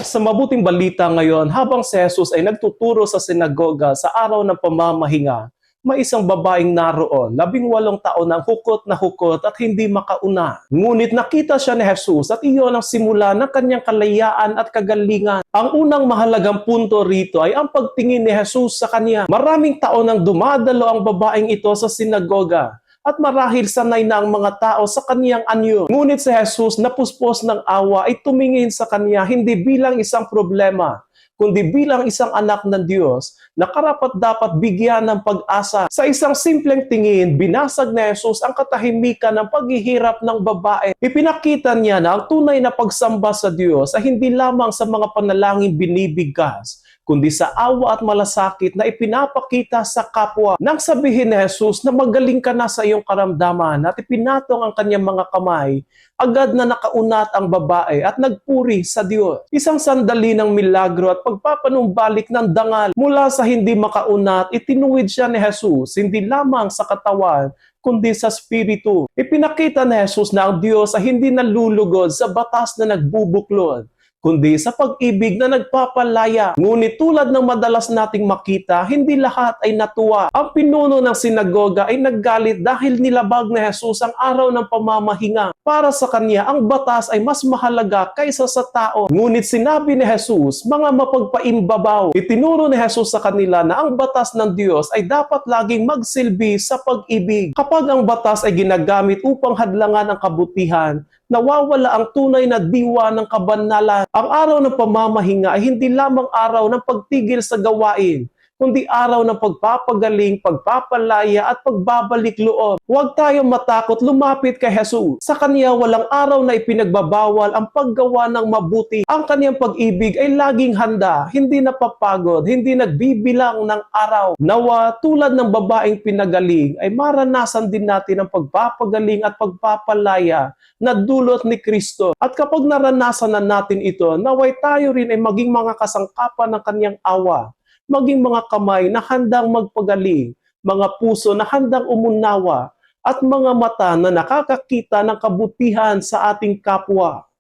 Sa mabuting balita ngayon, habang si Jesus ay nagtuturo sa sinagoga sa araw ng pamamahinga, may isang babaeng naroon, 18 taon ng hukot na hukot at hindi makauna. Ngunit nakita siya ni Jesus at iyon ang simula ng kanyang kalayaan at kagalingan. Ang unang mahalagang punto rito ay ang pagtingin ni Jesus sa kanya. Maraming taon nang dumadalo ang babaeng ito sa sinagoga. At marahil sanay na ang mga tao sa kaniyang anyo. Ngunit si Jesus na puspos ng awa ay tumingin sa kanya hindi bilang isang problema, kundi bilang isang anak ng Diyos na karapat-dapat bigyan ng pag-asa. Sa isang simpleng tingin, binasag ni Jesus ang katahimikan ng paghihirap ng babae. Ipinakita niya na ang tunay na pagsamba sa Diyos ay hindi lamang sa mga panalangin binibigkas, kundi sa awa at malasakit na ipinapakita sa kapwa. Nang sabihin ni Jesus na magaling ka na sa iyong karamdaman at ipinatong ang kanyang mga kamay, agad na nakaunat ang babae at nagpuri sa Diyos. Isang sandali ng milagro at pagpapanumbalik ng dangal. Mula sa hindi makaunat, itinuwid siya ni Jesus hindi lamang sa katawan, kundi sa spirito. Ipinakita ni Jesus na ang Diyos ay hindi nalulugod sa batas na nagbubuklod, kundi sa pag-ibig na nagpapalaya. Ngunit tulad ng madalas nating makita, hindi lahat ay natuwa. Ang pinuno ng sinagoga ay naggalit dahil nilabag ni Jesus ang araw ng pamamahinga. Para sa kanya, ang batas ay mas mahalaga kaysa sa tao. Ngunit sinabi ni Jesus, mga mapagpaimbabaw. Itinuro ni Jesus sa kanila na ang batas ng Diyos ay dapat laging magsilbi sa pag-ibig. Kapag ang batas ay ginagamit upang hadlangan ang kabutihan, nawawala ang tunay na diwa ng kabanalan. Ang araw ng pamamahinga ay hindi lamang araw ng pagtigil sa gawain, kundi araw ng pagpapagaling, pagpapalaya at pagbabalik loob. Huwag tayong matakot lumapit kay Jesus. Sa Kanya walang araw na ipinagbabawal ang paggawa ng mabuti. Ang Kanyang pag-ibig ay laging handa, hindi napapagod, hindi nagbibilang ng araw. Nawa tulad ng babaeng pinagaling ay maranasan din natin ang pagpapagaling at pagpapalaya na dulot ni Kristo. At kapag naranasan na natin ito, naway tayo rin ay maging mga kasangkapan ng Kanyang awa, maging mga kamay na handang magpagaling, mga puso na handang umunawa, at mga mata na nakakakita ng kabutihan sa ating kapwa.